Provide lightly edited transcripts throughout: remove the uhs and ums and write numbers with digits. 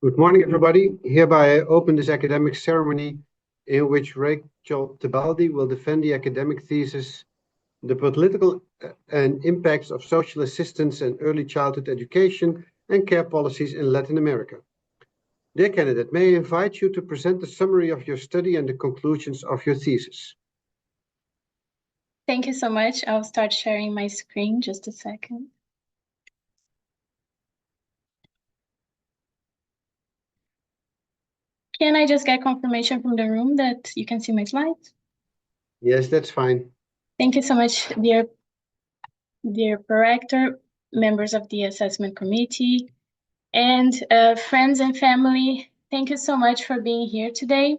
Good morning, everybody. Hereby I open this academic ceremony in which Raquel Tebaldi will defend the academic thesis, The Political and Impacts of Social Assistance and Early Childhood Education and Care Policies in Latin America. Dear candidate, may I invite you to present the summary of your study and the conclusions of your thesis. Thank you so much. I'll start sharing my screen just a second. Can I just get confirmation from the room that you can see my slides? Yes, that's fine. Thank you so much, dear Director, members of the assessment committee, and friends and family. Thank you so much for being here today.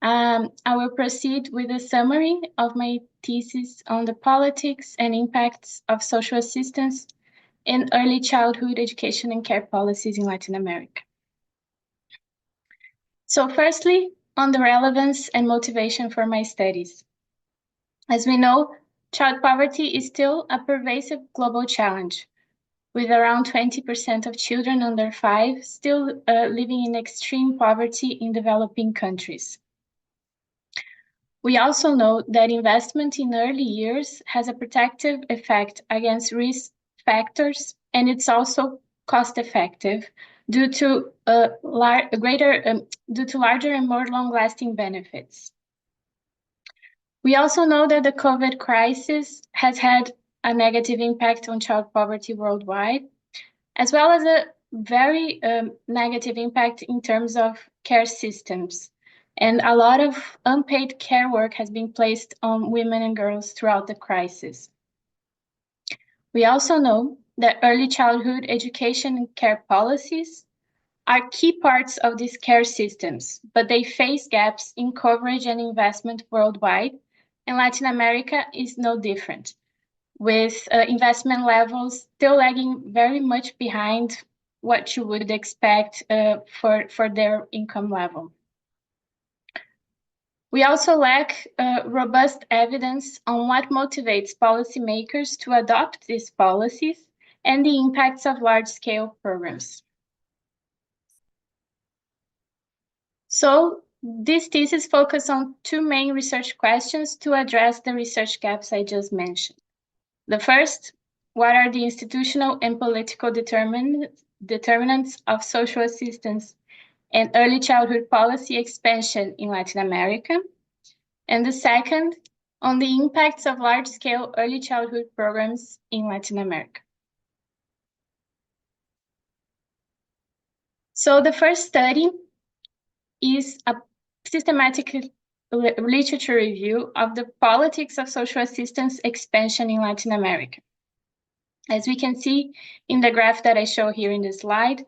I will proceed with a summary of my thesis on the politics and impacts of social assistance in early childhood education and care policies in Latin America. So firstly, on the relevance and motivation for my studies. As we know, child poverty is still a pervasive global challenge, with around 20% of children under 5 still living in extreme poverty in developing countries. We also know that investment in early years has a protective effect against risk factors, and it's also cost-effective due to larger and more long-lasting benefits. We also know that the COVID crisis has had a negative impact on child poverty worldwide, as well as a very negative impact in terms of care systems. And a lot of unpaid care work has been placed on women and girls throughout the crisis. We also know that early childhood education and care policies are key parts of these care systems, but they face gaps in coverage and investment worldwide, and Latin America is no different, with investment levels still lagging very much behind what you would expect for their income level. We also lack robust evidence on what motivates policymakers to adopt these policies and the impacts of large-scale programs. So this thesis focuses on two main research questions to address the research gaps I just mentioned. The first, what are the institutional and political determinants of social assistance and early childhood policy expansion in Latin America? And the second, on the impacts of large-scale early childhood programs in Latin America. So the first study is a systematic literature review of the politics of social assistance expansion in Latin America. As we can see in the graph that I show here in the slide,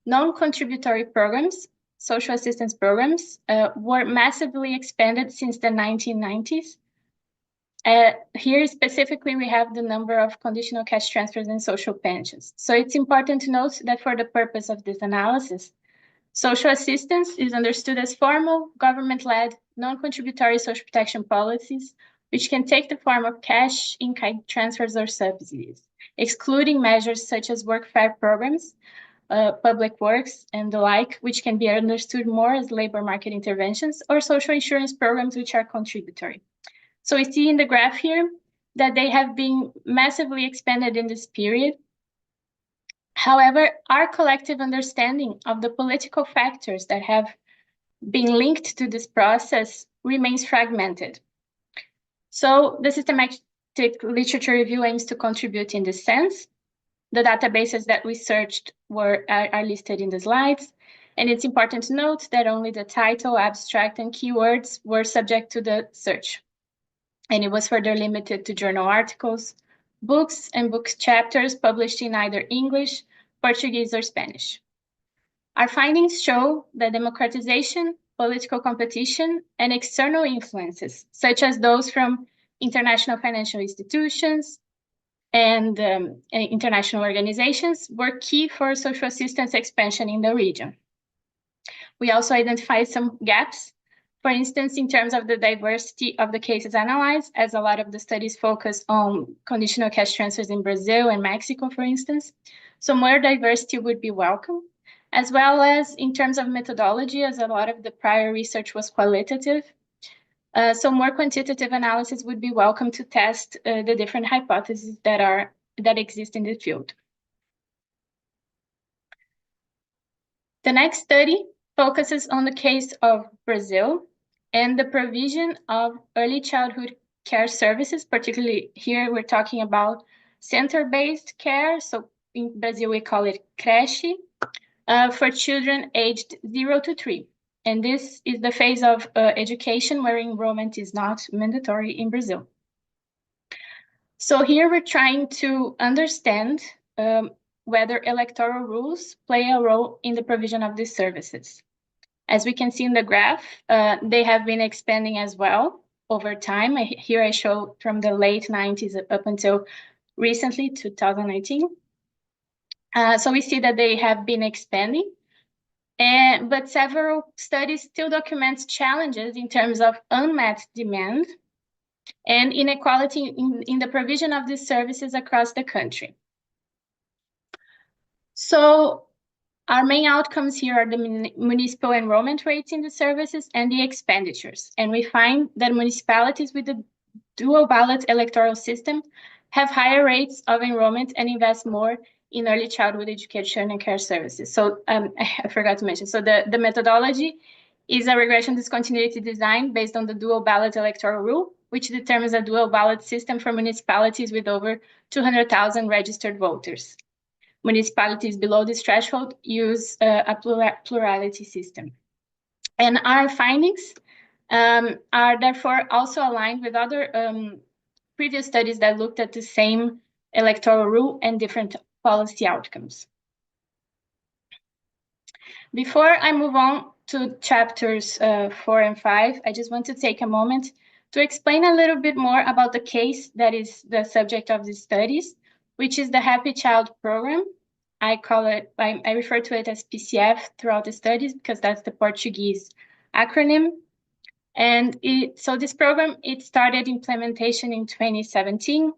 non-contributory programs, social assistance programs, were massively expanded since the 1990s. Here specifically, we have the number of conditional cash transfers and social pensions. So it's important to note that for the purpose of this analysis, social assistance is understood as formal, government-led, non-contributory social protection policies, which can take the form of cash, in-kind transfers, or subsidies, excluding measures such as workfare programs, public works, and the like, which can be understood more as labor market interventions, or social insurance programs, which are contributory. So we see in the graph here that they have been massively expanded in this period. However, our collective understanding of the political factors that have been linked to this process remains fragmented. So the systematic literature review aims to contribute in this sense. The databases that we searched are listed in the slides, and it's important to note that only the title, abstract, and keywords were subject to the search. And it was further limited to journal articles, books, and book chapters published in either English, Portuguese, or Spanish. Our findings show that democratization, political competition, and external influences, such as those from international financial institutions and international organizations, were key for social assistance expansion in the region. We also identified some gaps, for instance, in terms of the diversity of the cases analyzed, as a lot of the studies focus on conditional cash transfers in Brazil and Mexico, for instance. So more diversity would be welcome. as well as in terms of methodology, as a lot of the prior research was qualitative. So more quantitative analysis would be welcome to test the different hypotheses that exist in the field. The next study focuses on the case of Brazil and the provision of early childhood care services. Particularly here, we're talking about center-based care. So in Brazil, we call it creche, for children aged 0 to 3. And this is the phase of education where enrollment is not mandatory in Brazil. So here we're trying to understand whether electoral rules play a role in the provision of these services. As we can see in the graph, they have been expanding as well over time. Here I show from the late 90s up until recently, 2019. So we see that they have been expanding. But several studies still document challenges in terms of unmet demand and inequality in the provision of these services across the country. So our main outcomes here are the municipal enrollment rates in the services and the expenditures. And we find that municipalities with the dual ballot electoral system have higher rates of enrollment and invest more in early childhood education and care services. So I forgot to mention, so the methodology is a regression discontinuity design based on the dual ballot electoral rule, which determines a dual ballot system for municipalities with over 200,000 registered voters. Municipalities below this threshold use a plurality system. And our findings are therefore also aligned with other previous studies that looked at the same electoral rule and different policy outcomes. Before I move on to chapters 4 and 5, I just want to take a moment to explain a little bit more about the case that is the subject of these studies, which is the Happy Child program. I refer to it as PCF throughout the studies because that's the Portuguese acronym. And so this program, it started implementation in 2017.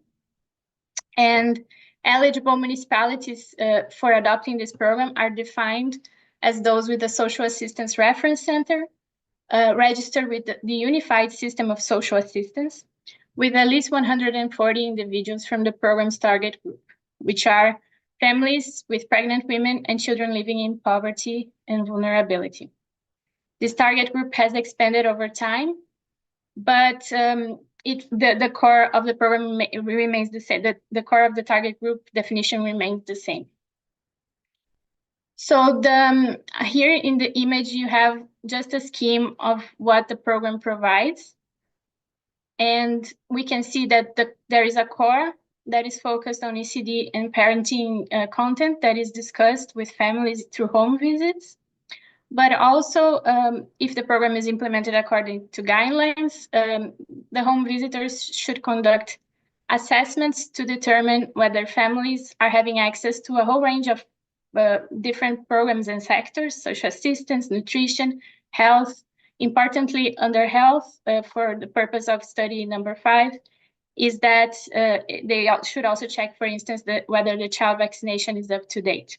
And eligible municipalities for adopting this program are defined as those with a social assistance reference center, registered with the Unified System of Social Assistance, with at least 140 individuals from the program's target group, which are families with pregnant women and children living in poverty and vulnerability. This target group has expanded over time, but the core of the program remains the same. The core of the target group definition remains the same. So here in the image, you have just a scheme of what the program provides. And we can see that there is a core that is focused on ECD and parenting content that is discussed with families through home visits. But also, if the program is implemented according to guidelines, the home visitors should conduct assessments to determine whether families are having access to a whole range of different programs and sectors, social assistance, nutrition, health. Importantly, under health, for the purpose of study number 5, is that they should also check, for instance, whether the child vaccination is up to date.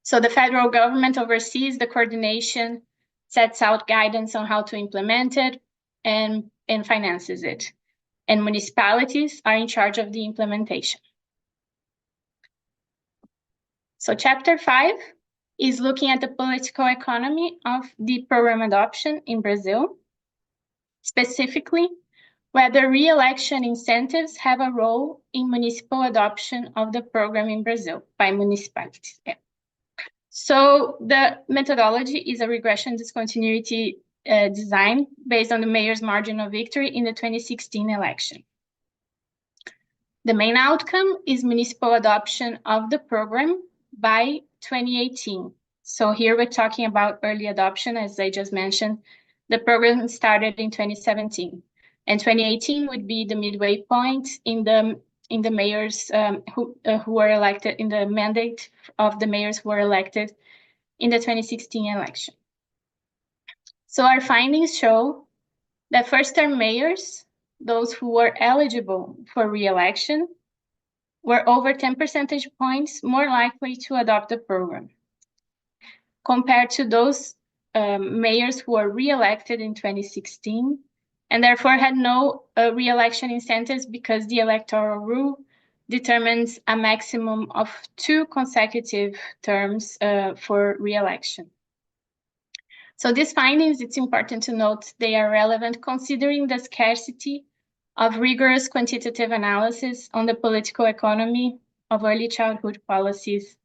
So the federal government oversees the coordination, sets out guidance on how to implement it, and finances it. And municipalities are in charge of the implementation. So chapter 5 is looking at the political economy of the program adoption in Brazil, specifically whether re-election incentives have a role in municipal adoption of the program in Brazil by municipalities. Yeah. So the methodology is a regression discontinuity design based on the mayor's margin of victory in the 2016 election. The main outcome is municipal adoption of the program by 2018. So here we're talking about early adoption, as I just mentioned. The program started in 2017, and 2018 would be the midway point in the mayors who were elected, in the mandate of the mayors who were elected in the 2016 election. So our findings show that first-term mayors, those who were eligible for re-election, were over 10 percentage points more likely to adopt the program. compared to those mayors who were re-elected in 2016, and therefore had no re-election incentives because the electoral rule determines a maximum of 2 consecutive terms for re-election. So these findings, it's important to note, they are relevant considering the scarcity of rigorous quantitative analysis on the political economy of early childhood policies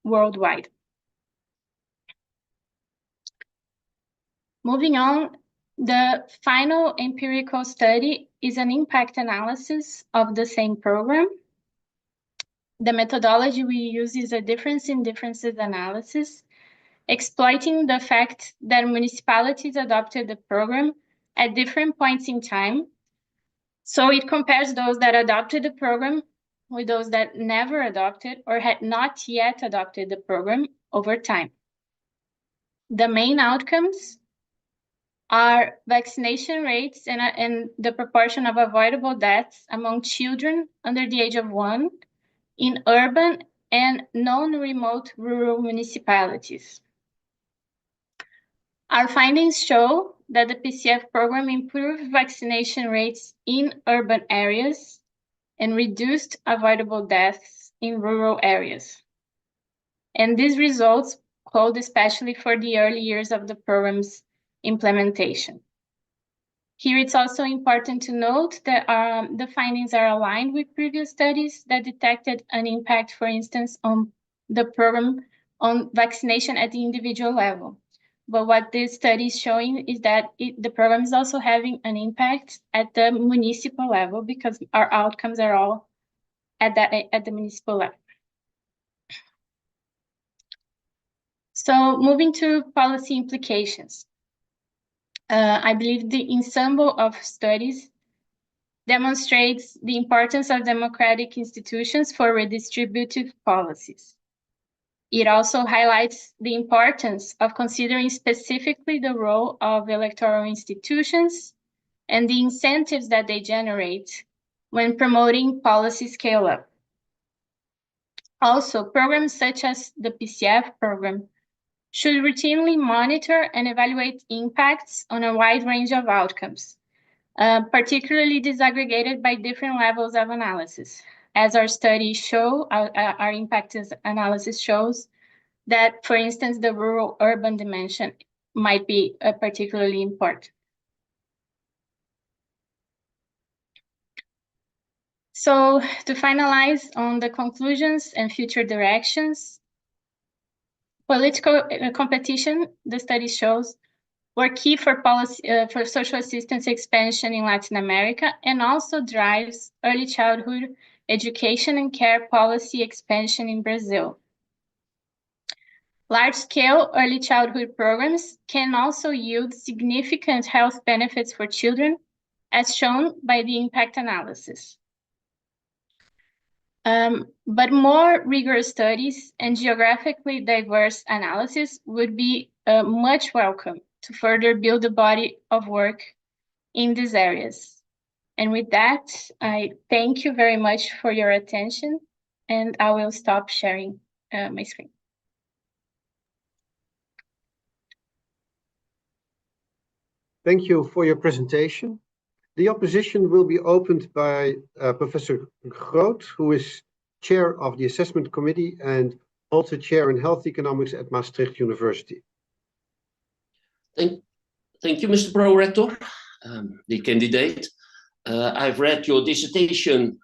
worldwide. Moving on, the final empirical study is an impact analysis of the same program. The methodology we use is a difference in differences analysis, exploiting the fact that municipalities adopted the program at different points in time. So it compares those that adopted the program with those that never adopted or had not yet adopted the program over time. The main outcomes are vaccination rates and the proportion of avoidable deaths among children under the age of 1 in urban and non-remote rural municipalities. Our findings show that the PCF program improved vaccination rates in urban areas and reduced avoidable deaths in rural areas. And these results hold especially for the early years of the program's implementation. Here it's also important to note that the findings are aligned with previous studies that detected an impact, for instance, on the program on vaccination at the individual level. But what this study is showing is that the program is also having an impact at the municipal level because our outcomes are all at the municipal level. So moving to policy implications. I believe the ensemble of studies demonstrates the importance of democratic institutions for redistributive policies. It also highlights the importance of considering specifically the role of electoral institutions and the incentives that they generate when promoting policy scale-up. Also, programs such as the PCF program should routinely monitor and evaluate impacts on a wide range of outcomes, particularly disaggregated by different levels of analysis. As our studies show, our impact analysis shows that, for instance, the rural-urban dimension might be particularly important. So to finalize on the conclusions and future directions, political competition, the study shows, were key for policy for social assistance expansion in Latin America, and also drives early childhood education and care policy expansion in Brazil. Large-scale early childhood programs can also yield significant health benefits for children, as shown by the impact analysis. But more rigorous studies and geographically diverse analysis would be much welcome to further build a body of work in these areas. And with that, I thank you very much for your attention, and I will stop sharing my screen. Thank you for your presentation. The opposition will be opened by Professor Groot, who is chair of the assessment committee and also chair in health economics at Maastricht University. Thank you, Mr. Pro-Rector, the candidate. I've read your dissertation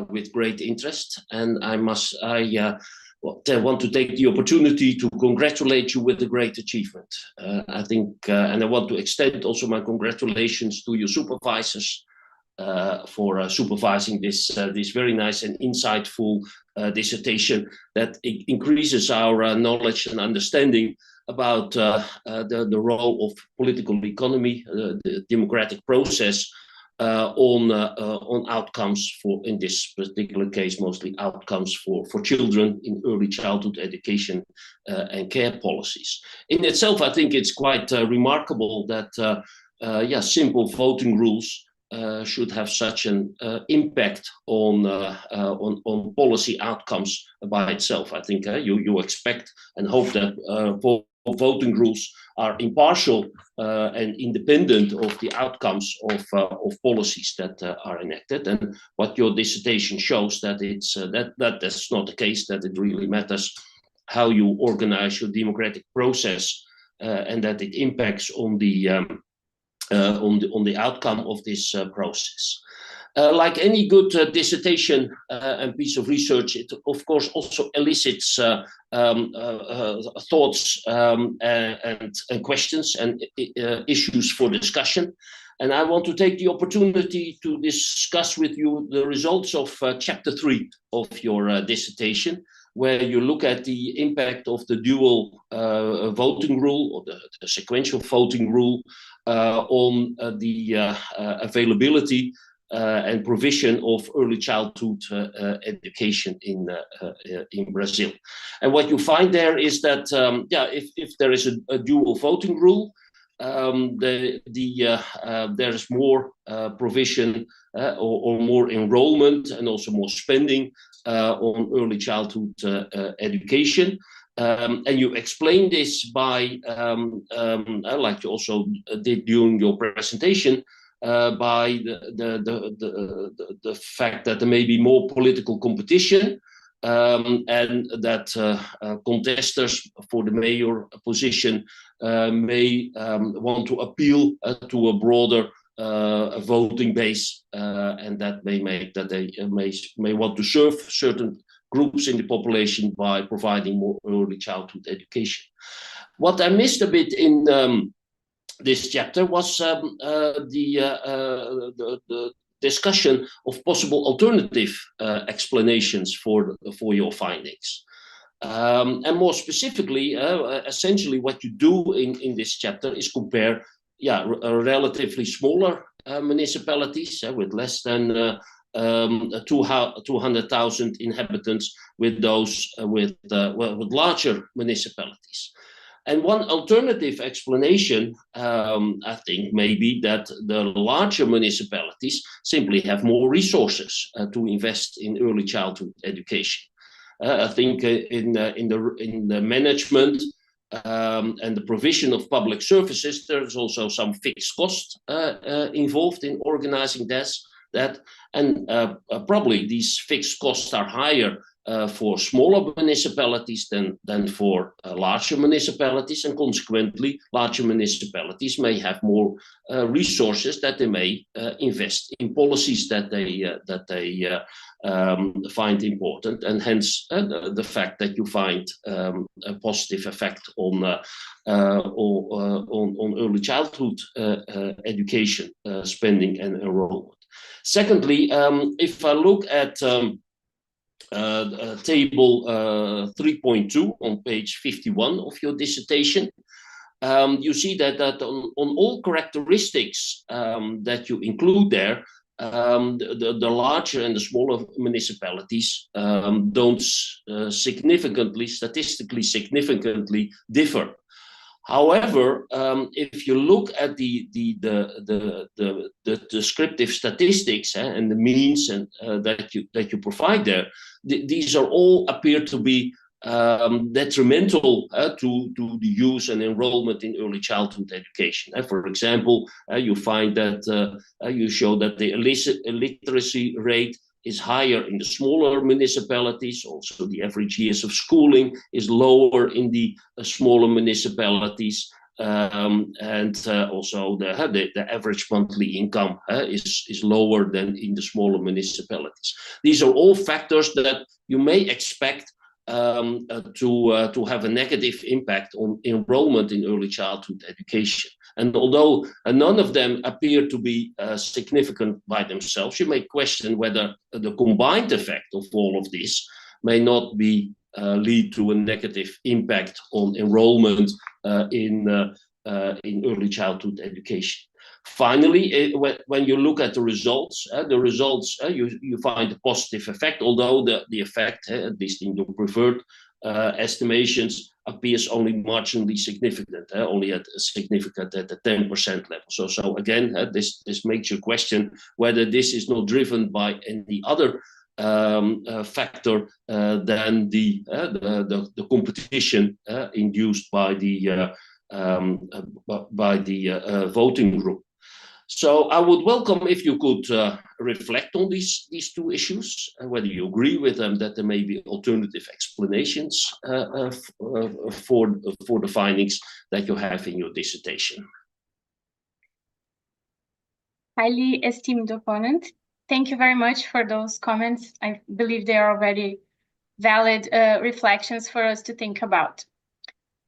with great interest, and I want to take the opportunity to congratulate you with a great achievement. I think, and I want to extend also my congratulations to your supervisors for supervising this very nice and insightful dissertation that increases our knowledge and understanding about the role of political economy, the democratic process on outcomes for, in this particular case, mostly outcomes for children in early childhood education and care policies. In itself, I think it's quite remarkable that simple voting rules should have such an impact on policy outcomes by itself. I think you expect and hope that voting rules are impartial and independent of the outcomes of policies that are enacted. And what your dissertation shows that it's that's not the case. That it really matters how you organize your democratic process, and that it impacts on the outcome of this process. Like any good dissertation and piece of research, it of course also elicits thoughts and questions and issues for discussion. And I want to take the opportunity to discuss with you the results of chapter 3 of your dissertation, where you look at the impact of the dual voting rule, or the sequential voting rule, on the availability and provision of early childhood education in Brazil. And what you find there is that if there is a dual voting rule, there is more provision or more enrollment, and also more spending on early childhood education. And you explain this by, like you also did during your presentation, by the fact that there may be more political competition, and that contesters for the mayor position may want to appeal to a broader voting base, and that may make that they may want to serve certain groups in the population by providing more early childhood education. What I missed a bit in this chapter was the discussion of possible alternative explanations for your findings. And more specifically, essentially what you do in this chapter is compare relatively smaller municipalities with less than 200,000 inhabitants with those with larger municipalities. And one alternative explanation, I think, may be that the larger municipalities simply have more resources to invest in early childhood education. I think in the management and the provision of public services, there's also some fixed cost involved in organizing that, and probably these fixed costs are higher for smaller municipalities than for larger municipalities, and consequently larger municipalities may have more resources that they may invest in policies that they find important, and hence the fact that you find a positive effect on early childhood education spending and enrollment. Secondly, if I look at table 3.2 on page 51 of your dissertation, you see that on all characteristics that you include there, the larger and the smaller municipalities don't statistically significantly differ. However, if you look at the descriptive statistics and the means and that you provide there, these are all appear to be detrimental to the use and enrollment in early childhood education. For example, you find that you show that the illiteracy rate is higher in the smaller municipalities. Also, the average years of schooling is lower in the smaller municipalities. And also the average monthly income is lower than in the smaller municipalities. These are all factors that you may expect to have a negative impact on enrollment in early childhood education. And although none of them appear to be significant by themselves, you may question whether the combined effect of all of this may not be lead to a negative impact on enrollment in early childhood education. Finally, when you look at the results, you find a positive effect, although the effect, at least in your preferred estimations appears only marginally significant, only at significant at the 10% level. So again, this makes you question whether this is not driven by any other factor than the competition induced by the voting group. So I would welcome if you could reflect on these two issues, and whether you agree with them that there may be alternative explanations for the findings that you have in your dissertation. Highly esteemed opponent, thank you very much for those comments. I believe they are already valid reflections for us to think about.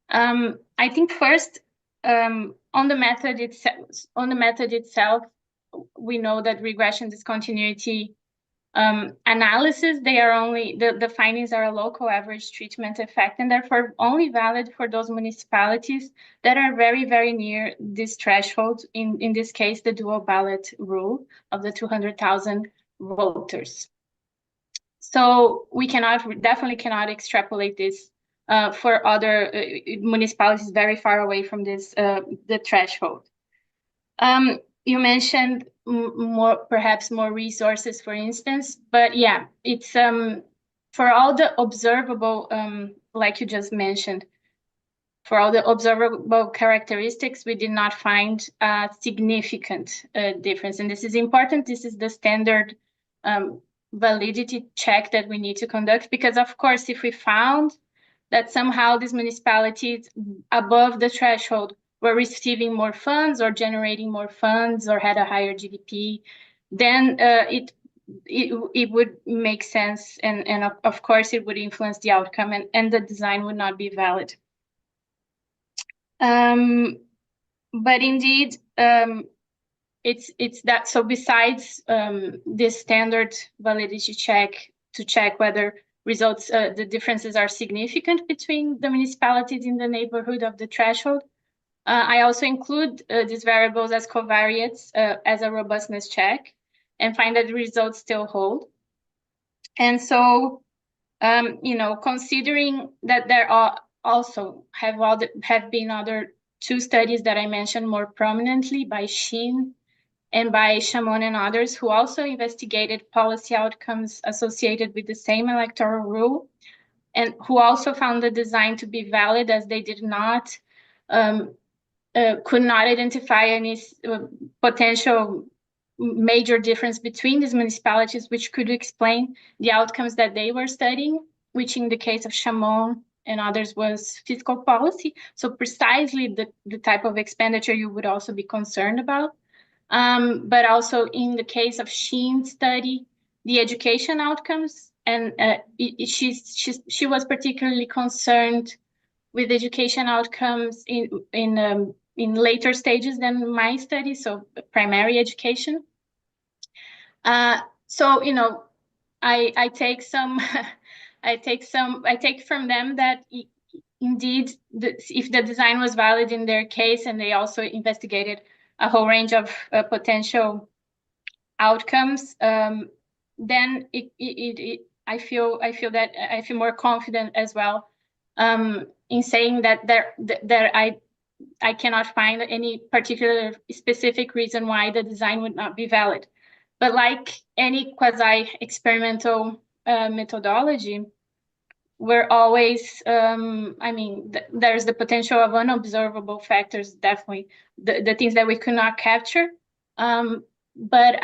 I think first, on the method itself, we know that regression discontinuity analysis, they are only, the findings are a local average treatment effect, and therefore only valid for those municipalities that are very, very near this threshold, in this case, the dual ballot rule of the 200,000 voters. So we definitely cannot extrapolate this for other municipalities very far away from this, the threshold. You mentioned perhaps more resources, for instance, but yeah, it's for all the observable, like you just mentioned, for all the observable characteristics, we did not find a significant difference. And this is important. This is the standard validity check that we need to conduct, because of course, if we found that somehow these municipalities above the threshold were receiving more funds or generating more funds or had a higher GDP, then it would make sense, and of course it would influence the outcome, and the design would not be valid. But indeed, it's that. So besides this standard validity check to check whether results, the differences are significant between the municipalities in the neighborhood of the threshold, I also include these variables as covariates as a robustness check, and find that the results still hold. And so, you know, considering that there are also have been other two studies that I mentioned more prominently by Sheen and by Chamon and others, who also investigated policy outcomes associated with the same electoral rule, and who also found the design to be valid, as they did not, could not identify any potential major difference between these municipalities, which could explain the outcomes that they were studying, which in the case of Chamon and others was fiscal policy. So precisely the type of expenditure you would also be concerned about. But also in the case of Sheen's study, the education outcomes, and she was particularly concerned with education outcomes in later stages than my study, so primary education. So, you know, I take some, I take from them that indeed, if the design was valid in their case, and they also investigated a whole range of potential outcomes, then I feel more confident as well in saying that I cannot find any particular specific reason why the design would not be valid. But like any quasi-experimental methodology, we're always, I mean, there's the potential of unobservable factors, definitely, the things that we could not capture. But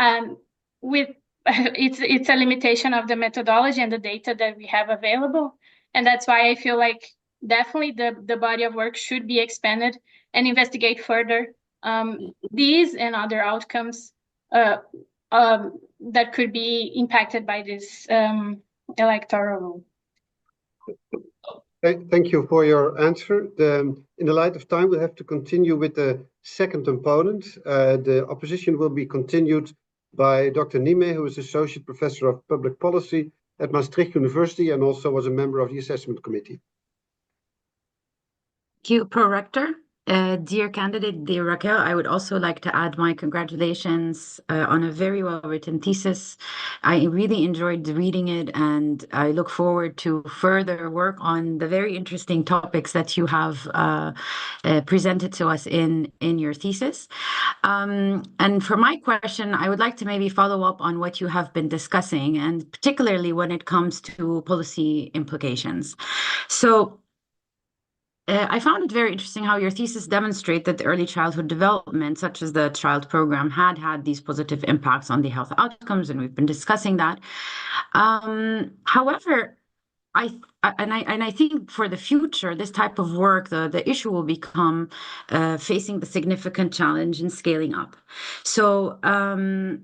with it's a limitation of the methodology and the data that we have available. And that's why I feel like definitely the body of work should be expanded and investigate further these and other outcomes that could be impacted by this electoral rule. Thank you for your answer. In the light of time, we'll have to continue with the second opponent. The opposition will be continued by Dr. Nieme, who is Associate Professor of Public Policy at Maastricht University and also was a member of the Assessment Committee. Thank you, Pro-Rector. Dear candidate, dear Raquel, I would also like to add my congratulations on a very well-written thesis. I really enjoyed reading it, and I look forward to further work on the very interesting topics that you have presented to us in your thesis. And for my question, I would like to maybe follow up on what you have been discussing, and particularly when it comes to policy implications. So, I found it very interesting how your thesis demonstrates that the early childhood development, such as the child program, had these positive impacts on the health outcomes, and we've been discussing that. However, I think for the future, this type of work, the issue will become facing the significant challenge in scaling up. So, and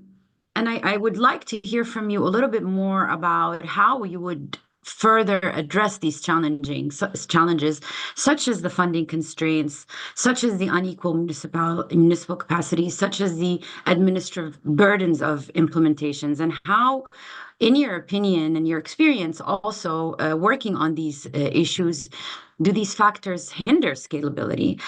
I would like to hear from you a little bit more about how you would further address these challenges, such as the funding constraints, such as the unequal municipal capacities, such as the administrative burdens of implementations, and how, in your opinion and your experience, also working on these issues, do these factors hinder scalability,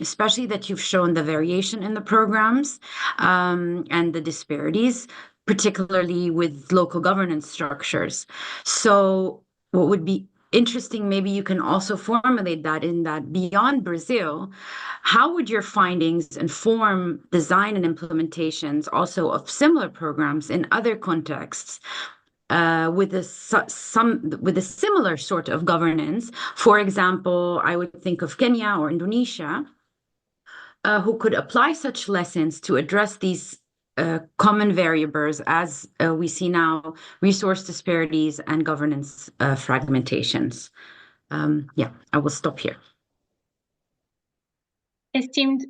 especially that you've shown the variation in the programs and the disparities, particularly with local governance structures. So what would be interesting, maybe you can also formulate that in that beyond Brazil, how would your findings inform design and implementations also of similar programs in other contexts with a similar sort of governance? For example, I would think of Kenya or Indonesia, who could apply such lessons to address these common variables as we see now, resource disparities and governance fragmentations. Yeah, I will stop here. Esteemed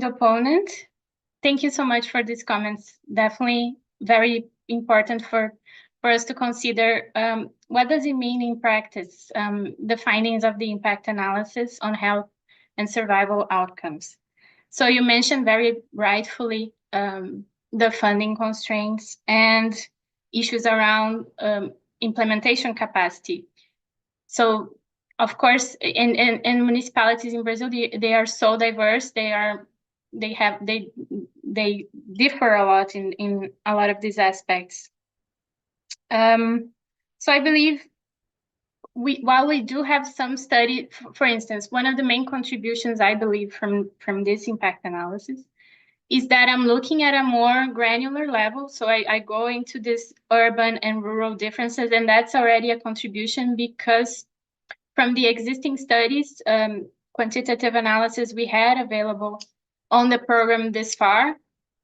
opponent, thank you so much for these comments. Definitely very important for us to consider what does it mean in practice, the findings of the impact analysis on health and survival outcomes. So you mentioned very rightfully the funding constraints and issues around implementation capacity. So, of course, in municipalities in Brazil, they are so diverse. They differ a lot in a lot of these aspects. So I believe while we do have some study, for instance, one of the main contributions I believe from this impact analysis is that I'm looking at a more granular level. So I go into this urban and rural differences, and that's already a contribution because from the existing studies, quantitative analysis we had available on the program this far,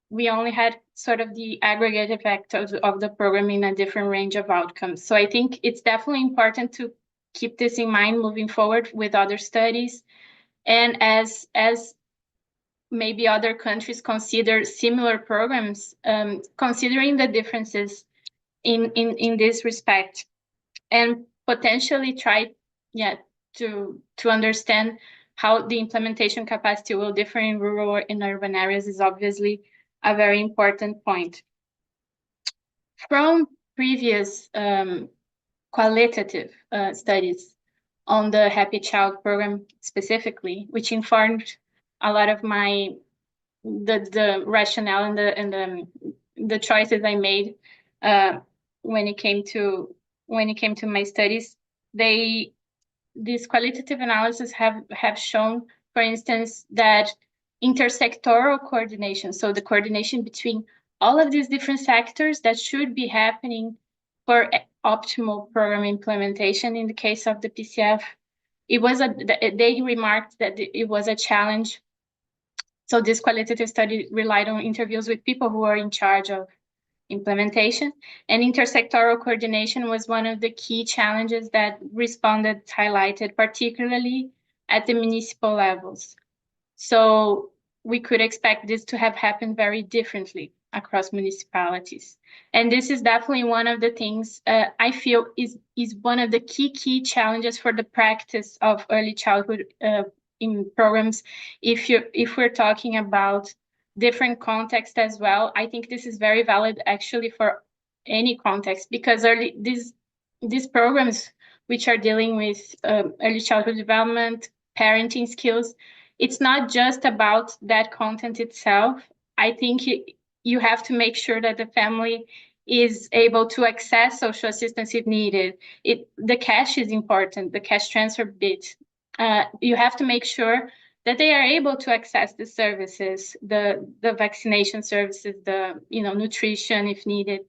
we only had sort of the aggregate effect of the program in a different range of outcomes. So I think it's definitely important to keep this in mind moving forward with other studies. And as maybe other countries consider similar programs, considering the differences in this respect, and potentially try to understand how the implementation capacity will differ in rural or in urban areas is obviously a very important point. From previous qualitative studies on the Happy Child program specifically, which informed a lot of the rationale and the choices I made when it came to my studies, these qualitative analysis have shown, for instance, that intersectoral coordination, so the coordination between all of these different sectors that should be happening for optimal program implementation in the case of the PCF, they remarked that it was a challenge. So this qualitative study relied on interviews with people who are in charge of implementation, and intersectoral coordination was one of the key challenges that respondents highlighted, particularly at the municipal levels. So we could expect this to have happened very differently across municipalities. And this is definitely one of the things I feel is one of the key challenges for the practice of early childhood in programs. If we're talking about different contexts as well, I think this is very valid actually for any context, because these programs which are dealing with early childhood development, parenting skills. It's not just about that content itself. I think you have to make sure that the family is able to access social assistance if needed. The cash is important, the cash transfer bit. You have to make sure that they are able to access the services, the vaccination services, the nutrition if needed.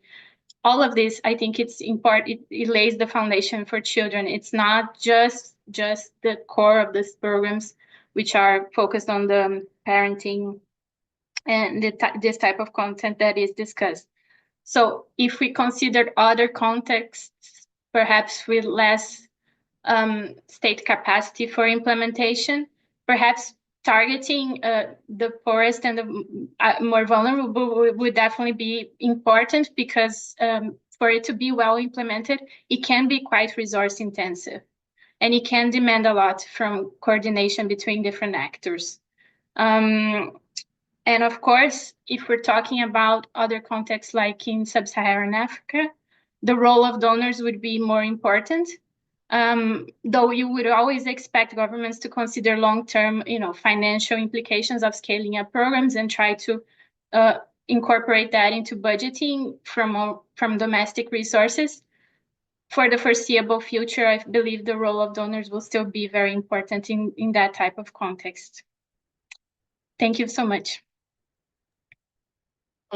All of this, I think it's important. It lays the foundation for children. It's not just the core of these programs, which are focused on the parenting and this type of content that is discussed. So if we consider other contexts, perhaps with less state capacity for implementation, perhaps targeting the poorest and the more vulnerable would definitely be important, because for it to be well implemented, it can be quite resource intensive, and it can demand a lot from coordination between different actors. And of course, if we're talking about other contexts like in sub-Saharan Africa, the role of donors would be more important. Though you would always expect governments to consider long-term, financial implications of scaling up programs and try to incorporate that into budgeting from domestic resources. For the foreseeable future, I believe the role of donors will still be very important in that type of context. Thank you so much.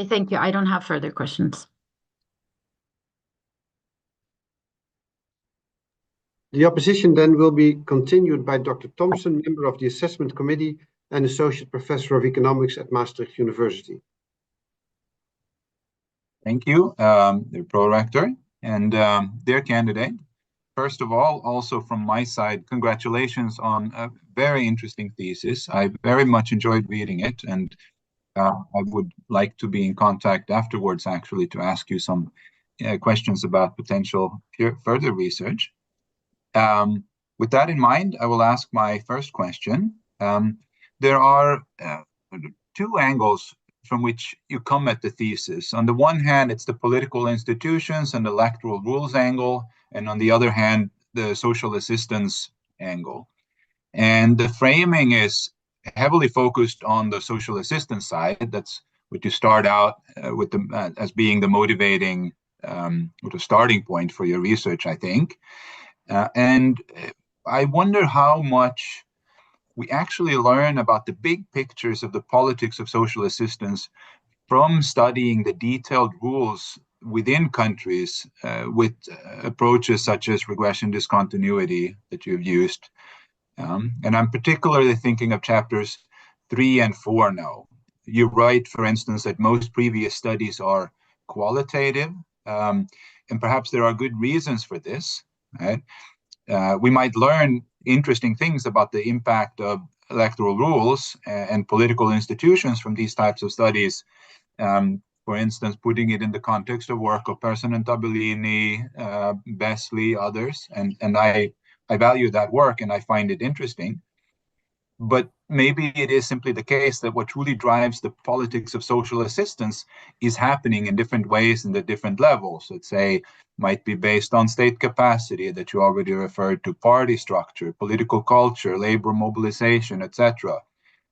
Thank you. I don't have further questions. The opposition then will be continued by Dr. Thompson, member of the Assessment Committee and Associate Professor of Economics at Maastricht University. Thank you, the Pro-Rector and dear candidate. First of all, also from my side, congratulations on a very interesting thesis. I very much enjoyed reading it, and I would like to be in contact afterwards, actually, to ask you some questions about potential further research. With that in mind, I will ask my first question. There are two angles from which you come at the thesis. On the one hand, it's the political institutions and electoral rules angle, and on the other hand, the social assistance angle. And the framing is heavily focused on the social assistance side. That's what you start out with as being the motivating or the starting point for your research, I think. And I wonder how much we actually learn about the big pictures of the politics of social assistance from studying the detailed rules within countries with approaches such as regression discontinuity that you've used. And I'm particularly thinking of chapters 3 and 4 now. You write, for instance, that most previous studies are qualitative, and perhaps there are good reasons for this, right? We might learn interesting things about the impact of electoral rules and political institutions from these types of studies. For instance, putting it in the context of work of Persson and Tabellini, Besley, others, and I value that work and I find it interesting. But maybe it is simply the case that what truly drives the politics of social assistance is happening in different ways and at different levels. Let's say might be based on state capacity that you already referred to, party structure, political culture, labor mobilization, etc.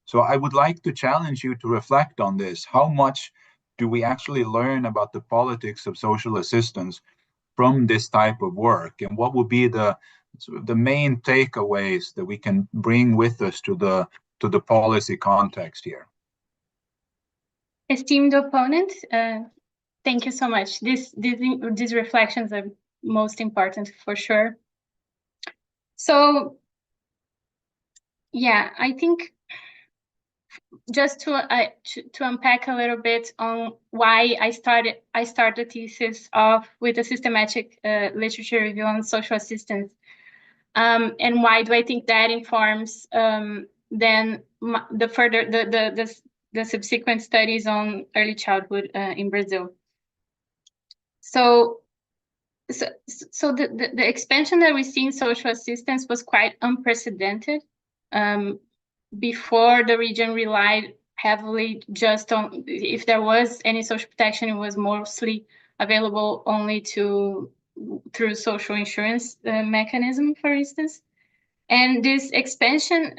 So I would like to challenge you to reflect on this. How much do we actually learn about the politics of social assistance from this type of work? And what would be the main takeaways that we can bring with us to the policy context here? Esteemed opponent, thank you so much. These reflections are most important for sure. So, yeah, I think just to unpack a little bit on why I started the thesis off with a systematic literature review on social assistance, and why do I think that informs then the subsequent studies on early childhood in Brazil. So the expansion that we see in social assistance was quite unprecedented. Before, the region relied heavily just on, if there was any social protection, it was mostly available only through social insurance mechanism, for instance. And this expansion,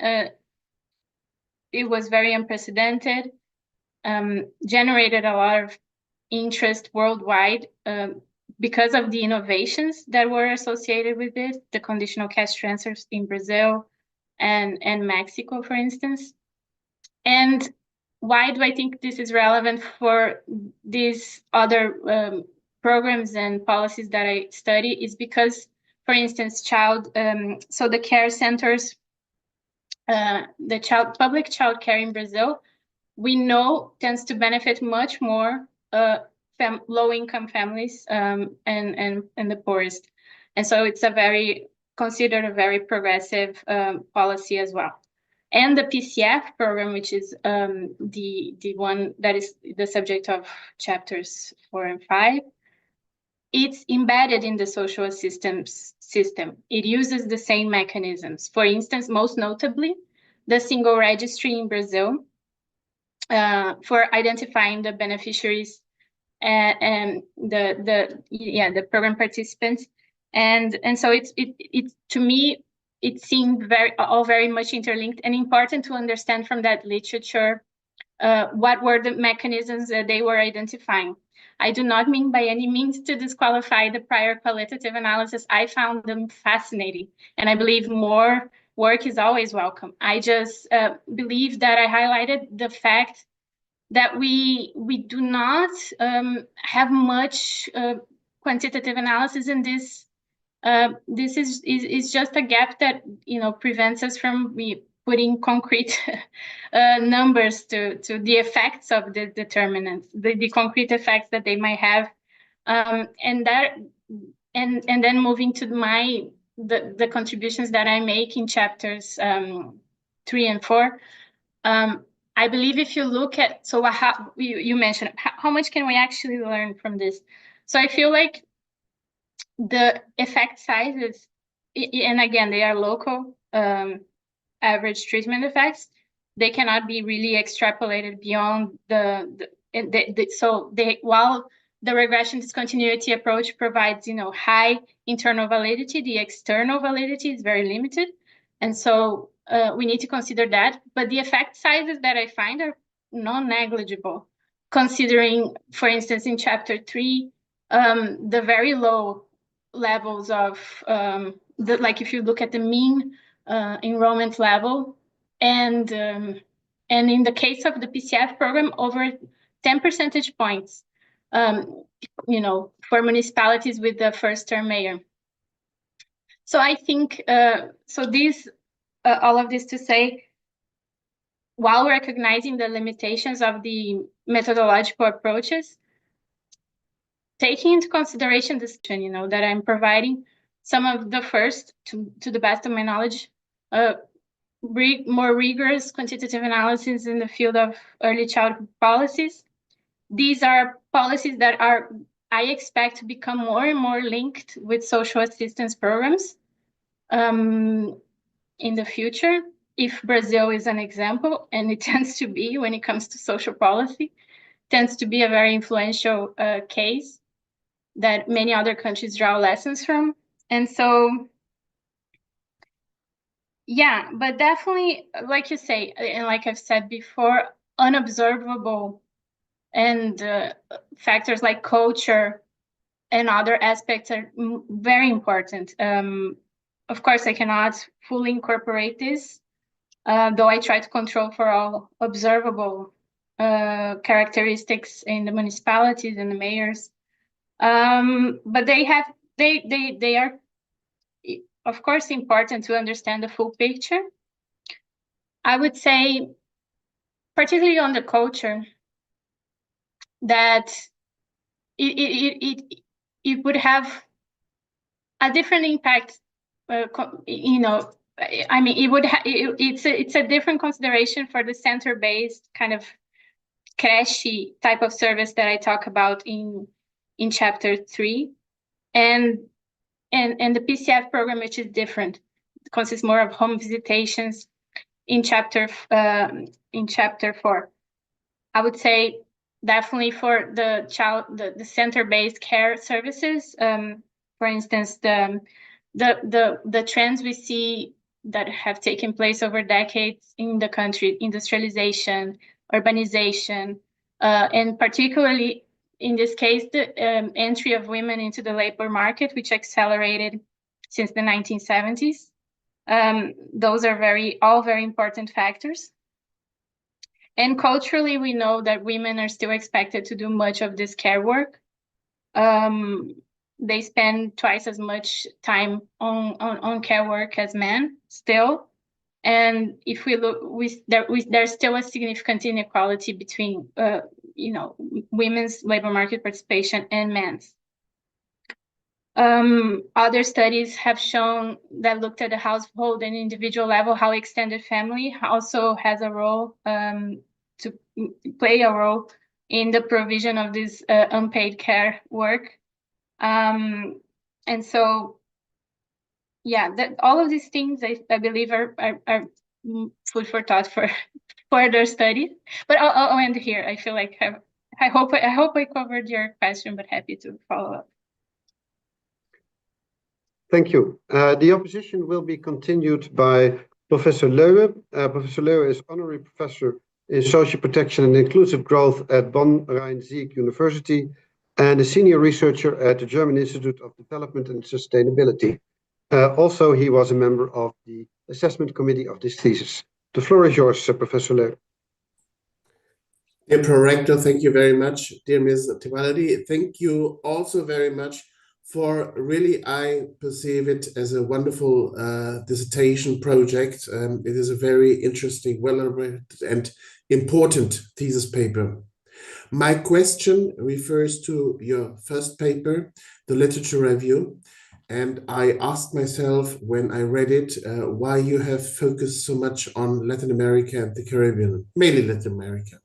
it was very unprecedented, generated a lot of interest worldwide because of the innovations that were associated with it, the conditional cash transfers in Brazil and Mexico, for instance. And why do I think this is relevant for these other programs and policies that I study is because, for instance, so the care centers, the public child care in Brazil, we know tends to benefit much more low-income families and the poorest. And so it's considered a very progressive policy as well. And the PCF program, which is the one that is the subject of chapters 4 and 5, it's embedded in the social assistance system. It uses the same mechanisms. For instance, most notably, the single registry in Brazil for identifying the beneficiaries and the program participants. And so it's to me, it seemed all very much interlinked and important to understand from that literature what were the mechanisms that they were identifying. I do not mean by any means to disqualify the prior qualitative analysis. I found them fascinating, and I believe more work is always welcome. I just believe that I highlighted the fact that we do not have much quantitative analysis in this. This is just a gap that prevents us from putting concrete numbers to the effects of the determinants, the concrete effects that they might have, and then moving to the contributions that I make in chapters 3 and 4. I believe if you look at how you mentioned how much can we actually learn from this. So I feel like the effect sizes, and again, they are local average treatment effects. They cannot be really extrapolated beyond while the regression discontinuity approach provides high internal validity, the external validity is very limited, and so we need to consider that. But the effect sizes that I find are non-negligible, considering, for instance, in chapter 3, the very low levels of like if you look at the mean enrollment level, and in the case of the PCF program, over 10 percentage points, for municipalities with the first-term mayor. So I think all of this to say, while recognizing the limitations of the methodological approaches, taking into consideration this, that I'm providing some of the first, to the best of my knowledge, more rigorous quantitative analysis in the field of early childhood policies. These are policies that I expect to become more and more linked with social assistance programs in the future, if Brazil is an example, and it tends to be when it comes to social policy, tends to be a very influential case that many other countries draw lessons from. And so, yeah, but definitely, like you say, and like I've said before, unobservable and factors like culture and other aspects are very important. Of course, I cannot fully incorporate this, though I try to control for all observable characteristics in the municipalities and the mayors. But they are, of course, important to understand the full picture. I would say, particularly on the culture, that it would have a different impact. I mean, it's a different consideration for the center-based kind of creche type of service that I talk about in chapter 3, and the PCF program, which is different. It consists more of home visitations in chapter 4. I would say definitely for the center-based care services. For instance, the trends we see that have taken place over decades in the country: industrialization, urbanization, and particularly in this case, the entry of women into the labor market, which accelerated since the 1970s. Those are all very important factors. And culturally, we know that women are still expected to do much of this care work. They spend twice as much time on care work as men still. And if we look, there's still a significant inequality between, women's labor market participation and men's. Other studies have shown that looked at the household and individual level, how extended family also has a role to play a role in the provision of this unpaid care work. And so, yeah, all of these things I believe are food for thought for further study. But I'll end here. I feel like I hope I covered your question, but happy to follow up. Thank you. The opposition will be continued by Professor Leuwe. Professor Leuwe is honorary professor in social protection and inclusive growth at Bonn-Rhein-Sieg University and a senior researcher at the German Institute of Development and Sustainability. Also, he was a member of the assessment committee of this thesis. The floor is yours, Professor Leuwe. Dear Prorector, thank you very much. Dear Ms. Tebaldi, thank you also very much for really, I perceive it as a wonderful dissertation project. It is a very interesting, well-elaborated and important thesis paper. My question refers to your first paper, the literature review. And I asked myself when I read it, why you have focused so much on Latin America and the Caribbean, mainly Latin America.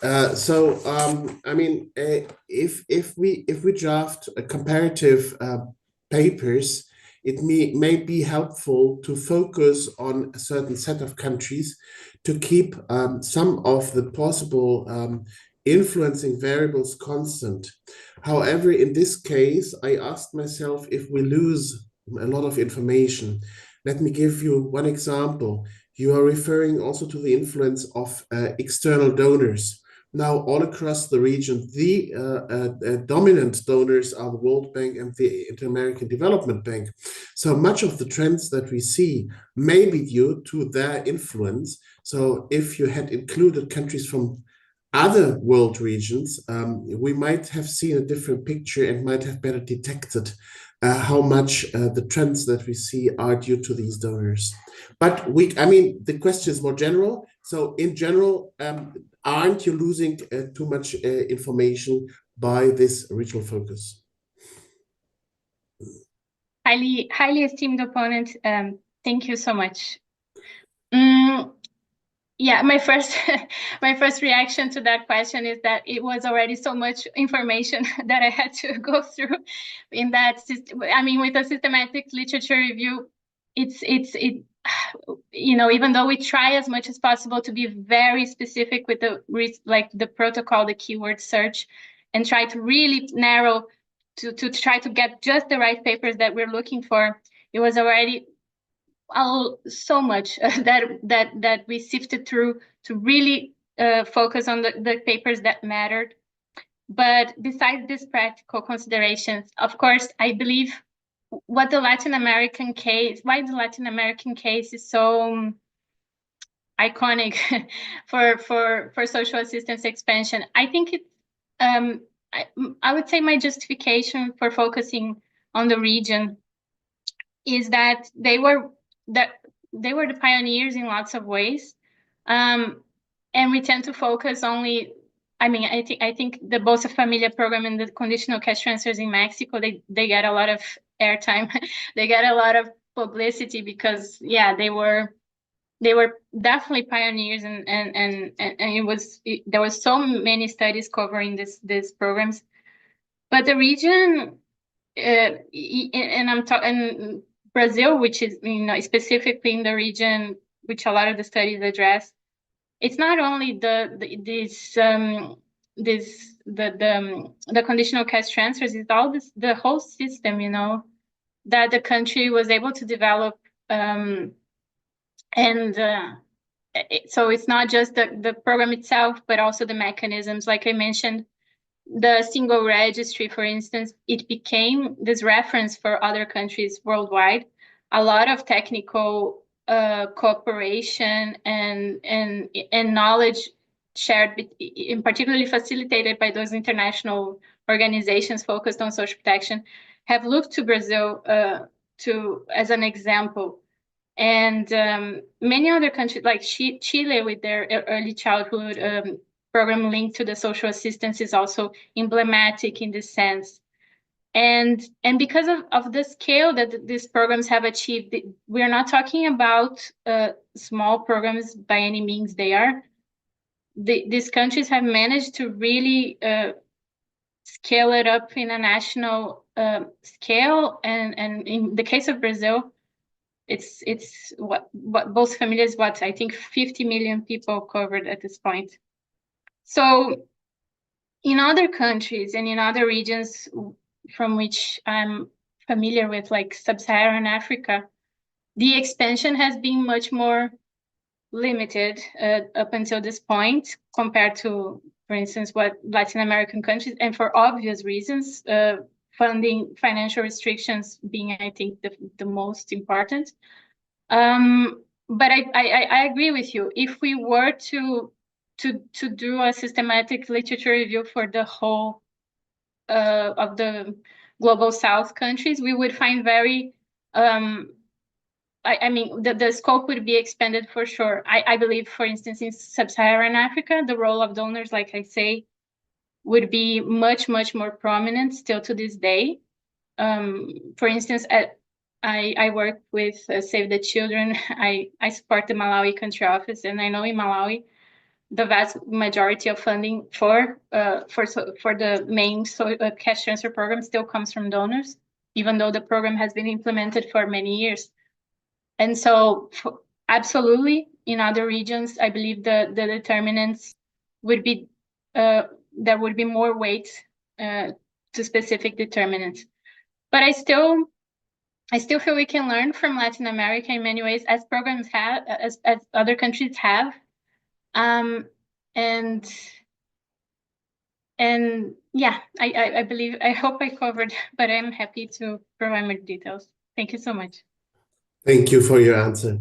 I mean, if we draft a comparative papers, it may be helpful to focus on a certain set of countries to keep some of the possible influencing variables constant. However, in this case, I asked myself if we lose a lot of information. Let me give you one example. You are referring also to the influence of external donors. Now, all across the region, the dominant donors are the World Bank and the Inter-American Development Bank. So much of the trends that we see may be due to their influence. So if you had included countries from other world regions, we might have seen a different picture and might have better detected how much the trends that we see are due to these donors. But I mean, the question is more general. So in general, aren't you losing too much information by this regional focus? Highly esteemed opponent. Thank you so much. Yeah, my first reaction to that question is that it was already so much information that I had to go through in that system. I mean, with a systematic literature review, even though we try as much as possible to be very specific with the protocol, the keyword search, and try to really narrow to try to get just the right papers that we're looking for, it was already so much that we sifted through to really focus on the papers that mattered. But besides these practical considerations, of course, I believe why the Latin American case is so iconic for social assistance expansion. I think it's I would say my justification for focusing on the region is that they were the pioneers in lots of ways, and we tend to focus only. I mean, I think the Bolsa Familia program and the conditional cash transfers in Mexico, they get a lot of airtime, they get a lot of publicity because they were definitely pioneers, and there was so many studies covering these programs, but the region, and I'm talking Brazil, which is specifically in the region which a lot of the studies address. It's not only the conditional cash transfers. It's all the whole system, that the country was able to develop And so it's not just the program itself, but also the mechanisms. Like I mentioned, the single registry, for instance, it became this reference for other countries worldwide. A lot of technical cooperation and knowledge shared, in particularly facilitated by those international organizations focused on social protection, have looked to Brazil as an example. And many other countries, like Chile, with their early childhood program linked to the social assistance, is also emblematic in this sense. And because of the scale that these programs have achieved, we're not talking about small programs by any means. These countries have managed to really scale it up in a national scale. And in the case of Brazil, it's what both families, I think 50 million people covered at this point. So in other countries and in other regions from which I'm familiar with, like Sub-Saharan Africa, the expansion has been much more limited up until this point compared to, for instance, what Latin American countries, and for obvious reasons, funding, financial restrictions being, I think, the most important. But I agree with you. If we were to do a systematic literature review for the whole of the global South countries, we would find very I mean, the scope would be expanded for sure. I believe, for instance, in Sub-Saharan Africa, the role of donors, like I say, would be much more prominent still to this day. For instance, I work with Save the Children. I support the Malawi country office, and I know in Malawi, the vast majority of funding for the main cash transfer program still comes from donors, even though the program has been implemented for many years. And so, absolutely, in other regions, I believe the determinants would be there would be more weight to specific determinants. But I still feel we can learn from Latin America in many ways, as programs have, as other countries have. And yeah, I believe, I hope I covered, but I'm happy to provide more details. Thank you so much. Thank you for your answer.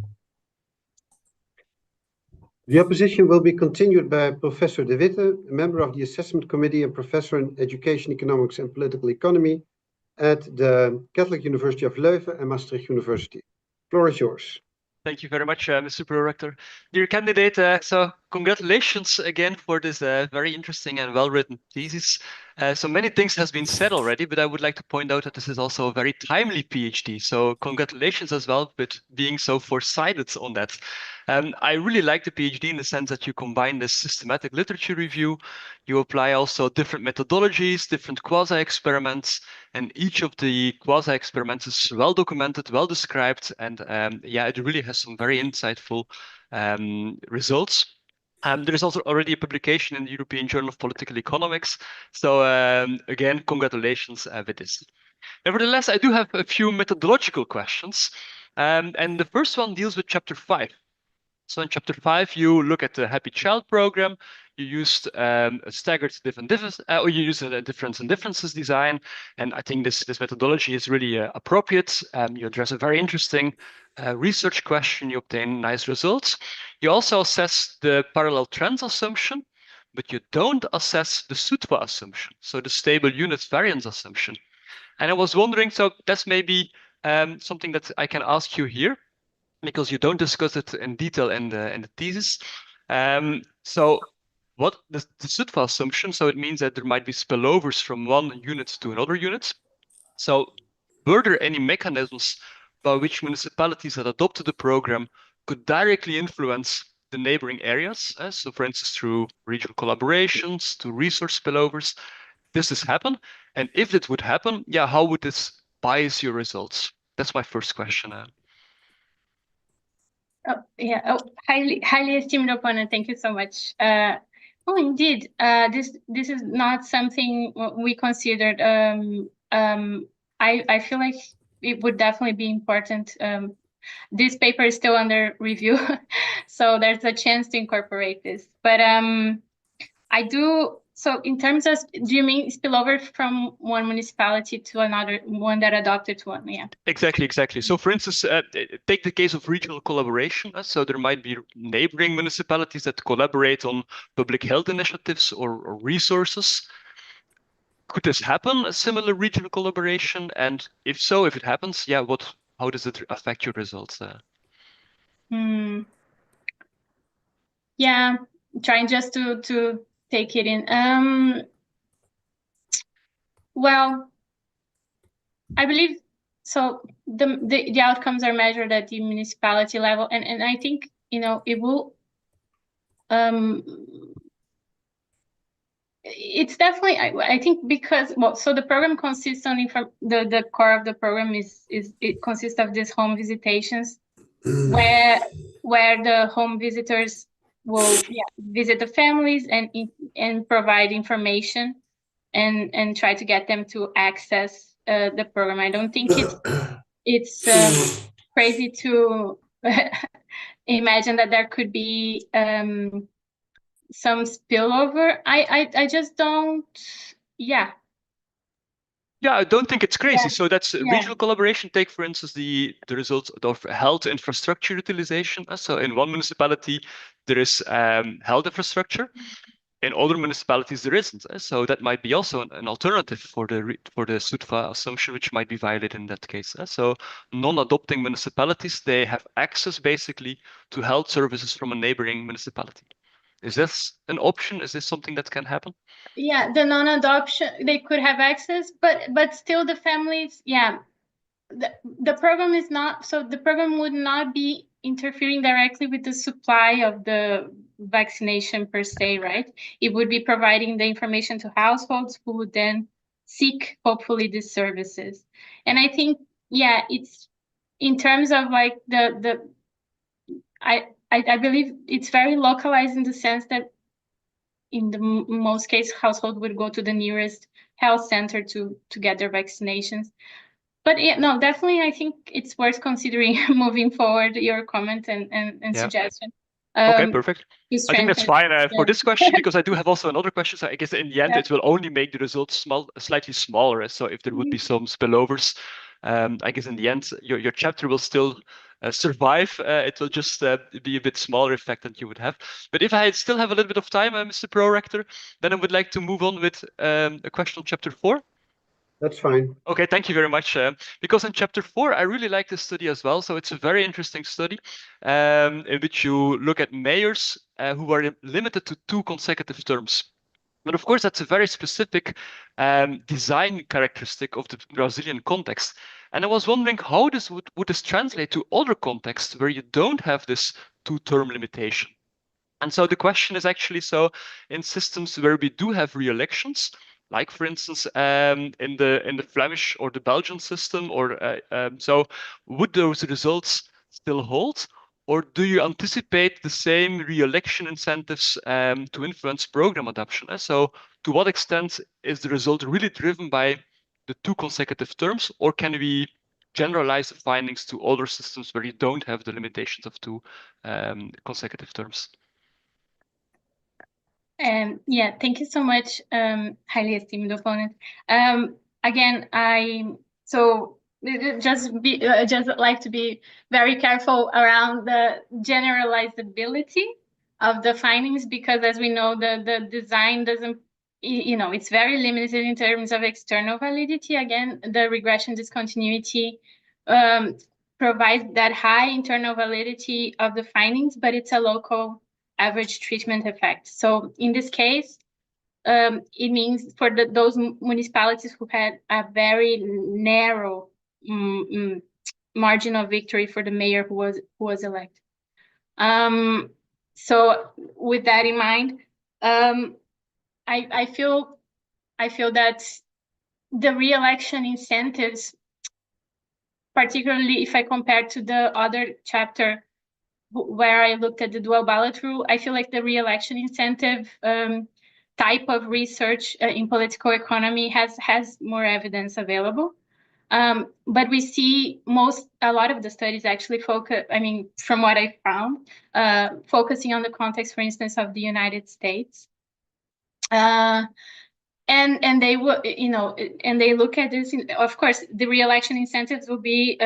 The opposition will be continued by Professor De Witte, a member of the Assessment Committee and Professor in Education, Economics and Political Economy at the Catholic University of Leuven and Maastricht University. The floor is yours. Thank you very much, Mr. Prorector. Dear candidate, so congratulations again for this very interesting and well-written thesis. So many things has been said already, but I would like to point out that this is also a very timely PhD. So congratulations as well with being so foresighted on that. I really like the PhD in the sense that you combine this systematic literature review, you apply also different methodologies, different quasi-experiments, and each of the quasi-experiments is well documented, well described, and yeah, it really has some very insightful results. There is also already a publication in the European Journal of Political Economics. So again, congratulations with this. Nevertheless, I do have a few methodological questions. And the first one deals with chapter 5. So in chapter 5, you look at the Happy Child program. You used a staggered or you use a difference and differences design. And I think this methodology is really appropriate. You address a very interesting research question. You obtain nice results. You also assess the parallel trends assumption, but you don't assess the SUTVA assumption, so the stable unit variance assumption. And I was wondering, so that's maybe something that I can ask you here, because you don't discuss it in detail in the thesis. So what the SUTVA assumption, so it means that there might be spillovers from one unit to another unit. So were there any mechanisms by which municipalities that adopted the program could directly influence the neighboring areas? So for instance, through regional collaborations, to resource spillovers, does this happen? And if it would happen, yeah, how would this bias your results? That's my first question. Oh, yeah. Oh, highly esteemed opponent. Thank you so much. Oh, indeed. This is not something we considered. I feel like it would definitely be important this paper is still under review, so there's a chance to incorporate this. But I do. So in terms of, do you mean spillover from one municipality to another, one that adopted to one? Yeah. Exactly. So for instance, take the case of regional collaboration. So there might be neighboring municipalities that collaborate on public health initiatives or resources. Could this happen, a similar regional collaboration? And if so, if it happens, yeah, how does it affect your results? Yeah, trying just to take it in. Well, I believe so. The outcomes are measured at the municipality level, and I think, you know, it will. It's definitely, I think, because, well, so the program consists only from the core of the program is it consists of these home visitations, where the home visitors will visit the families and provide information and try to get them to access the program. I don't think it's crazy to imagine that there could be some spillover. I just don't. Yeah, I don't think it's crazy. So that's regional collaboration. Take, for instance, the results of health infrastructure utilization. So in one municipality, there is health infrastructure. In other municipalities, there isn't. So that might be also an alternative for the SUTFA assumption, which might be violated in that case. So non-adopting municipalities, they have access basically to health services from a neighboring municipality. Is this an option? Is this something that can happen? Yeah, the non-adoption, they could have access, but still the families, the program is not, so the program would not be interfering directly with the supply of the vaccination per se, right? It would be providing the information to households who would then seek, hopefully, these services. And I think, it's in terms of like I believe it's very localized in the sense that in the most case, household would go to the nearest health center to get their vaccinations. But no, definitely, I think it's worth considering moving forward your comment and suggestion. Okay, perfect. I think that's fine for this question, because I do have also another question. So I guess in the end, it will only make the results slightly smaller. So if there would be some spillovers, I guess in the end, your chapter will still survive. It will just be a bit smaller effect than you would have. But if I still have a little bit of time, Mr. Pro-Rector, then I would like to move on with a question on chapter 4. That's fine. Okay, thank you very much. Because in chapter 4, I really like this study as well. So it's a very interesting study in which you look at mayors who are limited to 2 consecutive terms. But of course, that's a very specific design characteristic of the Brazilian context. And I was wondering how would this translate to other contexts where you don't have this 2-term limitation. And so the question is actually, so in systems where we do have re-elections, like for instance in the Flemish or the Belgian system, or so would those results still hold, or do you anticipate the same re-election incentives to influence program adoption? So to what extent is the result really driven by the 2 consecutive terms, or can we generalize the findings to other systems where you don't have the limitations of 2 consecutive terms? Thank you so much, highly esteemed opponent. Again, just like to be very careful around the generalizability of the findings, because as we know, the design doesn't, it's very limited in terms of external validity. Again, the regression discontinuity provides that high internal validity of the findings, but it's a local average treatment effect. So in this case, it means for those municipalities who had a very narrow margin of victory for the mayor who was elected. So with that in mind, I feel that the re-election incentives, particularly if I compare to the other chapter where I looked at the dual ballot rule, I feel like the re-election incentive type of research in political economy has more evidence available. But we see a lot of the studies actually focus, I mean, from what I found, focusing on the context, for instance, of the United States. And they will, and they look at this. Of course, the re-election incentives will be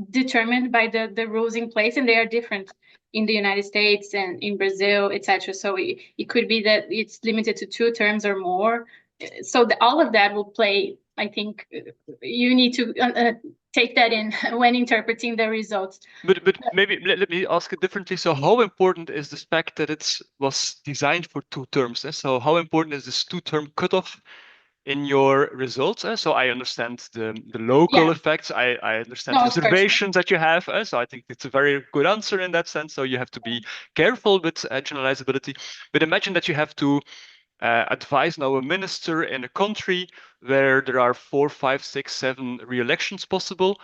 determined by the rules in place, and they are different in the United States and in Brazil, etc. So it could be that it's limited to 2 terms or more. So all of that will play. I think you need to take that in when interpreting the results. But maybe let me ask it differently. So how important is the fact that it was designed for 2 terms? So how important is this 2-term cutoff in your results? So I understand the local effects. I understand the reservations that you have. So I think it's a very good answer in that sense. So you have to be careful with generalizability. But imagine that you have to advise now a minister in a country where there are 4, 5, 6, 7 re-elections possible,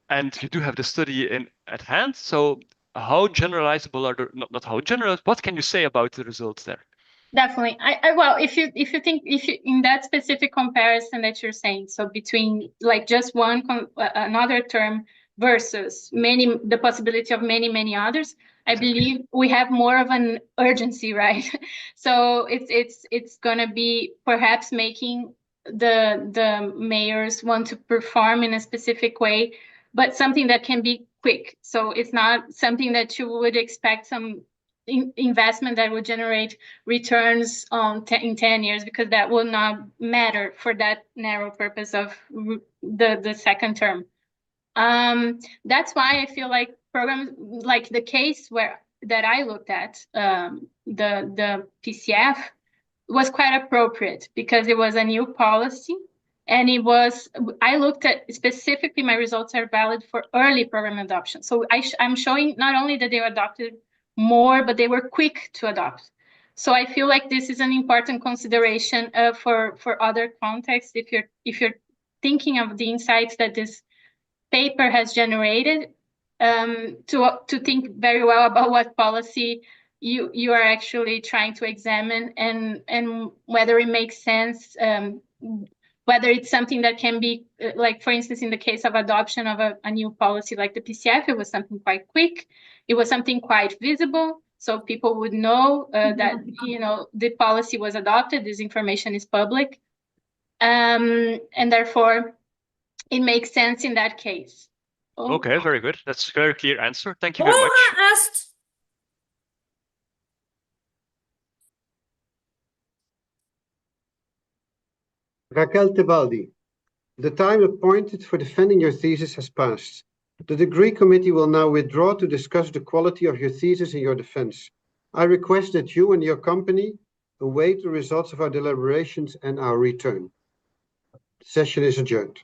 and you do have the study at hand. So how generalizable are the, not how general, what can you say about the results there? Definitely. Well, if you think in that specific comparison that you're saying, so between like just another term versus the possibility of many others, I believe we have more of an urgency, right? So it's gonna be perhaps making the mayors want to perform in a specific way, but something that can be quick. So it's not something that you would expect some investment that would generate returns in 10 years, because that will not matter for that narrow purpose of the second term. That's why I feel like programs like the case that I looked at, the PCF, was quite appropriate because it was a new policy. And I looked at specifically, my results are valid for early program adoption. So I'm showing not only that they were adopted more, but they were quick to adopt. So I feel like this is an important consideration for other contexts. If you're thinking of the insights that this paper has generated, to think very well about what policy you are actually trying to examine, and whether it makes sense, whether it's something that can be, like, for instance, in the case of adoption of a new policy like the PCF, it was something quite quick. It was something quite visible, so people would know that the policy was adopted. This information is public, and therefore it makes sense in that case. Okay, very good. That's a very clear answer. Thank you very much. Asked. Raquel Tebaldi, the time appointed for defending your thesis has passed. The degree committee will now withdraw to discuss the quality of your thesis and your defense. I request that you and your company await the results of our deliberations and our return. The session is adjourned.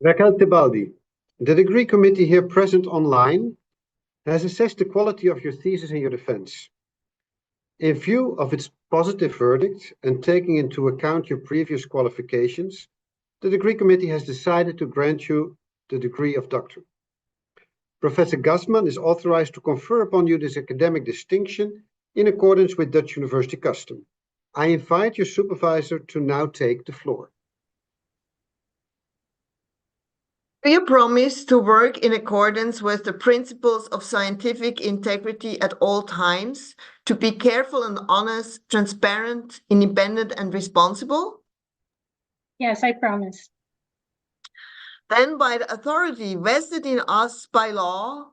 Raquel Tebaldi, the degree committee here present online has assessed the quality of your thesis and your defense. In view of its positive verdict and taking into account your previous qualifications, the degree committee has decided to grant you the degree of doctor. Professor Gassman is authorized to confer upon you this academic distinction in accordance with Dutch university custom. I invite your supervisor to now take the floor. Do you promise to work in accordance with the principles of scientific integrity at all times, to be careful and honest, transparent, independent, and responsible? Yes, I promise. Then, by the authority vested in us by law,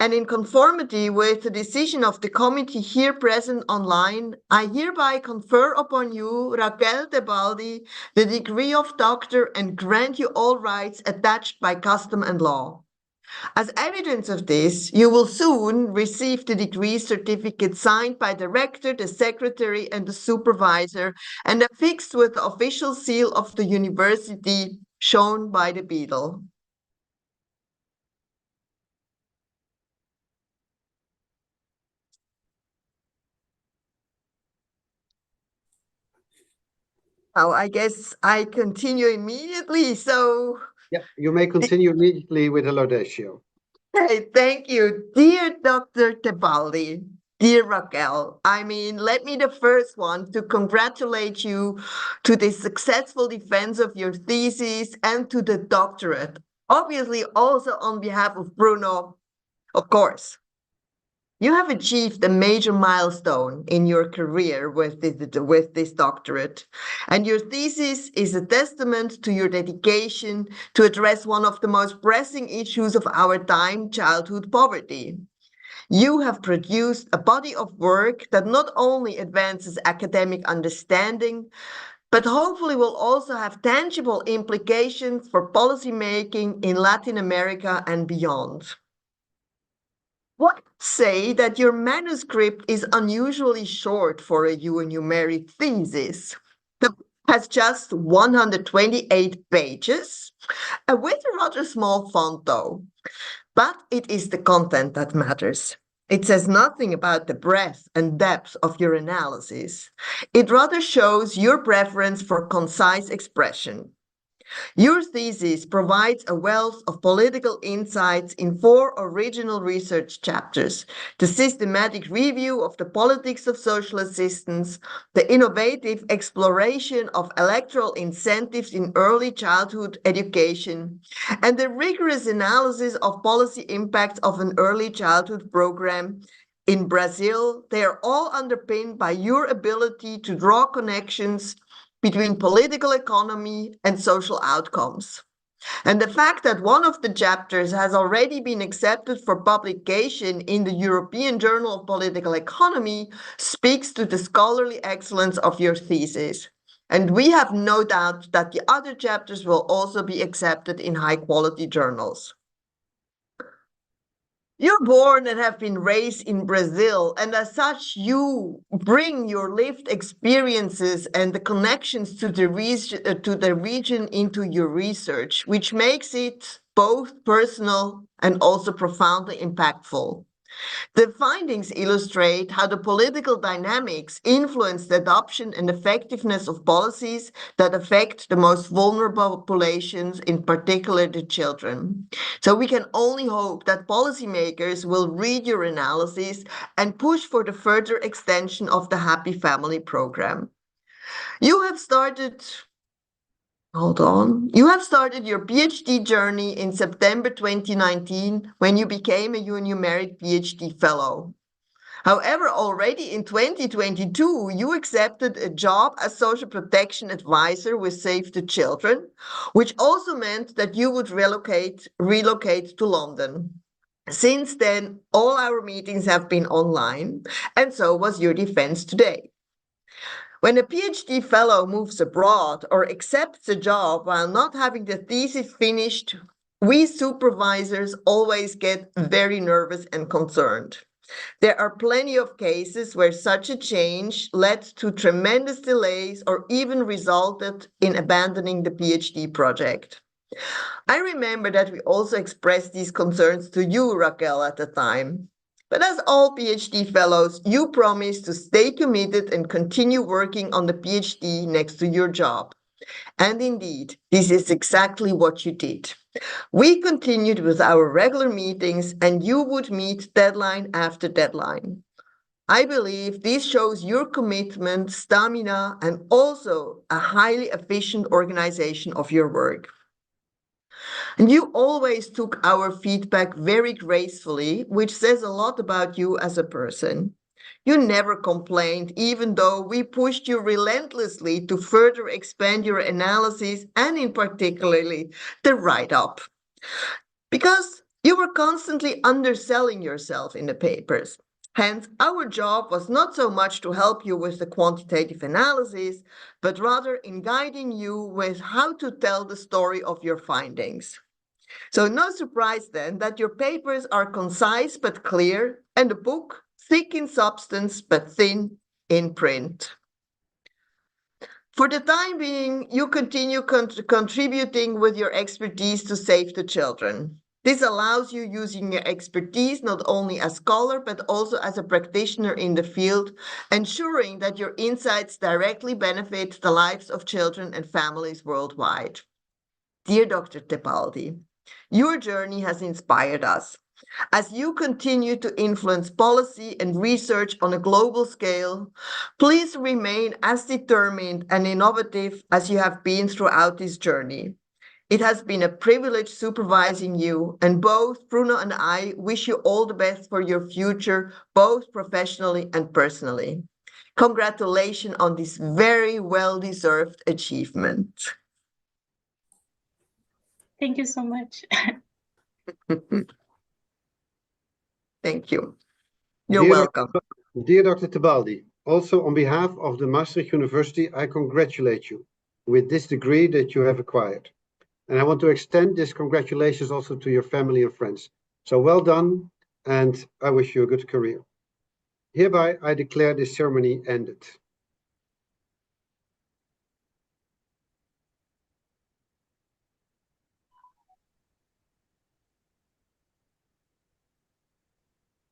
and in conformity with the decision of the committee here present online, I hereby confer upon you, Raquel Tebaldi, the degree of doctor and grant you all rights attached by custom and law. As evidence of this, you will soon receive the degree certificate signed by the rector, the secretary, and the supervisor, and affixed with the official seal of the university shown by the beadle. Oh, I guess I continue immediately. So, Yeah, you may continue immediately with the laudatio. hey, thank you, dear Dr. Tebaldi, dear Raquel. Let me the first one to congratulate you to the successful defense of your thesis and to the doctorate. Obviously, also on behalf of Bruno, of course. You have achieved a major milestone in your career with this doctorate, and your thesis is a testament to your dedication to address one of the most pressing issues of our time, childhood poverty. You have produced a body of work that not only advances academic understanding, but hopefully will also have tangible implications for policymaking in Latin America and beyond. What say that your manuscript is unusually short for a UNU thesis? It has just 128 pages, with a rather small font though. But it is the content that matters. It says nothing about the breadth and depth of your analysis. It rather shows your preference for concise expression. Your thesis provides a wealth of political insights in 4 original research chapters: the systematic review of the politics of social assistance, the innovative exploration of electoral incentives in early childhood education, and the rigorous analysis of policy impacts of an early childhood program in Brazil. They are all underpinned by your ability to draw connections between political economy and social outcomes. And the fact that one of the chapters has already been accepted for publication in the European Journal of Political Economy speaks to the scholarly excellence of your thesis. And we have no doubt that the other chapters will also be accepted in high-quality journals. You're born and have been raised in Brazil, and as such, you bring your lived experiences and the connections to the region into your research, which makes it both personal and also profoundly impactful. The findings illustrate how the political dynamics influence the adoption and effectiveness of policies that affect the most vulnerable populations, in particular the children. So we can only hope that policymakers will read your analysis and push for the further extension of the Happy Family program. You have started your PhD journey in September 2019 when you became a UNU Merit PhD Fellow. However, already in 2022, you accepted a job as social protection advisor with Save the Children, which also meant that you would relocate to London. Since then, all our meetings have been online, and so was your defense today. When a PhD fellow moves abroad or accepts a job while not having the thesis finished, we supervisors always get very nervous and concerned. There are plenty of cases where such a change led to tremendous delays or even resulted in abandoning the PhD project. I remember that we also expressed these concerns to you, Raquel, at the time. But as all PhD fellows, you promised to stay committed and continue working on the PhD next to your job. And indeed, this is exactly what you did. We continued with our regular meetings, and you would meet deadline after deadline. I believe this shows your commitment, stamina, and also a highly efficient organization of your work. And you always took our feedback very gracefully, which says a lot about you as a person. You never complained, even though we pushed you relentlessly to further expand your analysis and in particularly the write-up. Because you were constantly underselling yourself in the papers. Hence, our job was not so much to help you with the quantitative analysis, but rather in guiding you with how to tell the story of your findings. So no surprise then that your papers are concise but clear, and the book thick in substance but thin in print. For the time being, you continue contributing with your expertise to save the children. This allows you using your expertise not only as scholar, but also as a practitioner in the field, ensuring that your insights directly benefit the lives of children and families worldwide. Dear Dr. Tebaldi, your journey has inspired us. As you continue to influence policy and research on a global scale, please remain as determined and innovative as you have been throughout this journey. It has been a privilege supervising you, and both Bruno and I wish you all the best for your future, both professionally and personally. Congratulations on this very well-deserved achievement. Thank you so much. Thank you. You're welcome. Dear Dr. Tebaldi, also on behalf of the Maastricht University, I congratulate you with this degree that you have acquired. And I want to extend this congratulations also to your family and friends. So well done, and I wish you a good career. Hereby, I declare this ceremony ended.